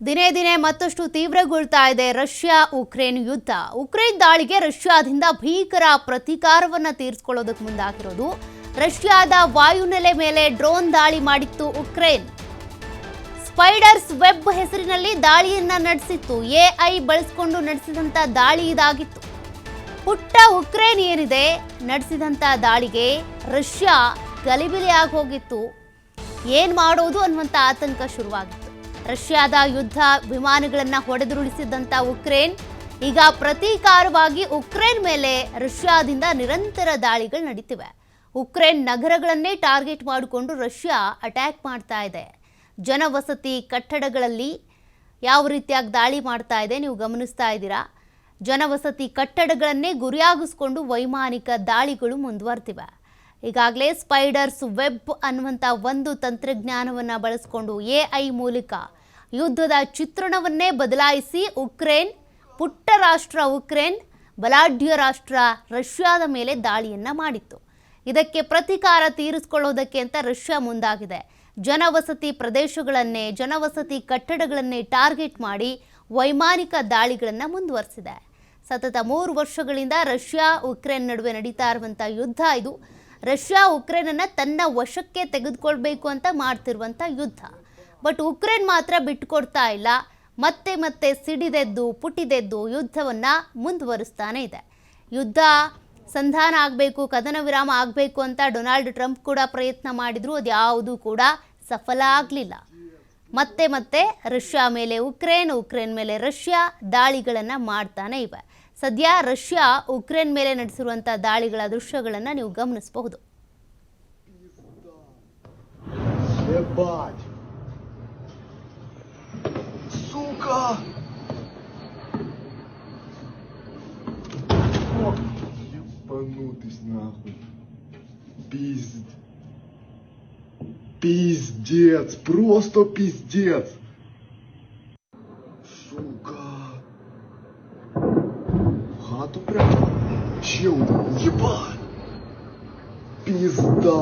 ದಿನೇ ದಿನೇ ಮತ್ತಷ್ಟು ತೀವ್ರಗೊಳ್ತಾ ಇದೆ ರಷ್ಯಾ ಉಕ್ರೇನ್ ಯುದ್ಧ. ಉಕ್ರೇನ್ ದಾಳಿಗೆ ರಷ್ಯಾದಿಂದ ಭೀಕರ ಪ್ರತೀಕಾರವನ್ನು ತೀರಿಸಿಕೊಳ್ಳೋದಕ್ಕೆ ಮುಂದಾಗಿರೋದು. ರಷ್ಯಾದ ವಾಯುನೆಲೆ ಮೇಲೆ ಡ್ರೋನ್ ದಾಳಿ ಮಾಡಿತ್ತು ಉಕ್ರೇನ್. ಸ್ಪೈಡರ್ಸ್ ವೆಬ್ ಹೆಸರಿನಲ್ಲಿ ದಾಳಿಯನ್ನ ನಡೆಸಿತ್ತು. ಎಐ ಬಳಸಿಕೊಂಡು ನಡೆಸಿದಂತ ದಾಳಿ ಇದಾಗಿತ್ತು. ಪುಟ್ಟ ಉಕ್ರೇನ್ ಏನಿದೆ ನಡೆಸಿದಂತ ದಾಳಿಗೆ ರಷ್ಯಾ ಗಲಿಬಿಲಿಯಾಗಿ ಹೋಗಿತ್ತು. ಏನ್ ಮಾಡೋದು ಅನ್ನುವಂತ ಆತಂಕ ಶುರುವಾಗಿತ್ತು. ರಷ್ಯಾದ ಯುದ್ಧ ವಿಮಾನಗಳನ್ನು ಹೊಡೆದುರುಳಿಸಿದಂಥ ಉಕ್ರೇನ್ ಈಗ ಪ್ರತೀಕಾರವಾಗಿ ಉಕ್ರೇನ್ ಮೇಲೆ ರಷ್ಯಾದಿಂದ ನಿರಂತರ ದಾಳಿಗಳು ನಡೀತಿವೆ. ಉಕ್ರೇನ್ ನಗರಗಳನ್ನೇ ಟಾರ್ಗೆಟ್ ಮಾಡಿಕೊಂಡು ರಷ್ಯಾ ಅಟ್ಯಾಕ್ ಮಾಡ್ತಾ ಇದೆ. ಜನವಸತಿ ಕಟ್ಟಡಗಳಲ್ಲಿ ಯಾವ ರೀತಿಯಾಗಿ ದಾಳಿ ಮಾಡ್ತಾ ಇದೆ ನೀವು ಗಮನಿಸ್ತಾ ಇದ್ದೀರಾ. ಜನವಸತಿ ಕಟ್ಟಡಗಳನ್ನೇ ಗುರಿಯಾಗಿಸ್ಕೊಂಡು ವೈಮಾನಿಕ ದಾಳಿಗಳು ಮುಂದುವರ್ತಿವೆ. ಈಗಾಗಲೇ ಸ್ಪೈಡರ್ಸ್ ವೆಬ್ ಅನ್ನುವಂಥ ಒಂದು ತಂತ್ರಜ್ಞಾನವನ್ನು ಬಳಸಿಕೊಂಡು ಎಐ ಮೂಲಕ ಯುದ್ಧದ ಚಿತ್ರಣವನ್ನೇ ಬದಲಾಯಿಸಿ ಉಕ್ರೇನ್, ಪುಟ್ಟ ರಾಷ್ಟ್ರ ಉಕ್ರೇನ್, ಬಲಾಢ್ಯ ರಾಷ್ಟ್ರ ರಷ್ಯಾದ ಮೇಲೆ ದಾಳಿಯನ್ನು ಮಾಡಿತ್ತು. ಇದಕ್ಕೆ ಪ್ರತೀಕಾರ ತೀರಿಸಿಕೊಳ್ಳೋದಕ್ಕೆ ಅಂತ ರಷ್ಯಾ ಮುಂದಾಗಿದೆ. ಜನವಸತಿ ಪ್ರದೇಶಗಳನ್ನೇ, ಜನವಸತಿ ಕಟ್ಟಡಗಳನ್ನೇ ಟಾರ್ಗೆಟ್ ಮಾಡಿ ವೈಮಾನಿಕ ದಾಳಿಗಳನ್ನು ಮುಂದುವರಿಸಿದೆ. ಸತತ 3 ವರ್ಷಗಳಿಂದ ರಷ್ಯಾ ಉಕ್ರೇನ್ ನಡುವೆ ನಡೀತಾ ಇರುವಂಥ ಯುದ್ಧ ಇದು. ರಷ್ಯಾ ಉಕ್ರೇನನ್ನು ತನ್ನ ವಶಕ್ಕೆ ತೆಗೆದುಕೊಳ್ಬೇಕು ಅಂತ ಮಾಡ್ತಿರುವಂಥ ಯುದ್ಧ. ಬಟ್ ಉಕ್ರೇನ್ ಮಾತ್ರ ಬಿಟ್ಟುಕೊಡ್ತಾ ಇಲ್ಲ. ಮತ್ತೆ ಮತ್ತೆ ಸಿಡಿದೆದ್ದು ಪುಟಿದೆದ್ದು ಯುದ್ಧವನ್ನು ಮುಂದುವರಿಸ್ತಾನೆ ಇದೆ. ಯುದ್ಧ ಸಂಧಾನ ಆಗಬೇಕು, ಕದನ ವಿರಾಮ ಆಗಬೇಕು ಅಂತ ಡೊನಾಲ್ಡ್ ಟ್ರಂಪ್ ಕೂಡ ಪ್ರಯತ್ನ ಮಾಡಿದ್ರು. ಅದ್ಯಾವುದೂ ಕೂಡ ಸಫಲ ಆಗಲಿಲ್ಲ. ಮತ್ತೆ ಮತ್ತೆ ರಷ್ಯಾ ಮೇಲೆ ಉಕ್ರೇನ್, ಉಕ್ರೇನ್ ಮೇಲೆ ರಷ್ಯಾ ದಾಳಿಗಳನ್ನು ಮಾಡ್ತಾನೆ ಇವೆ. ಸದ್ಯ ರಷ್ಯಾ ಉಕ್ರೇನ್ ಮೇಲೆ ನಡೆಸಿರುವಂಥ ದಾಳಿಗಳ ದೃಶ್ಯಗಳನ್ನು ನೀವು ಗಮನಿಸಬಹುದು. Пиздец, просто пиздец. Сука. В хату прям. Чел, ебать. Пизда.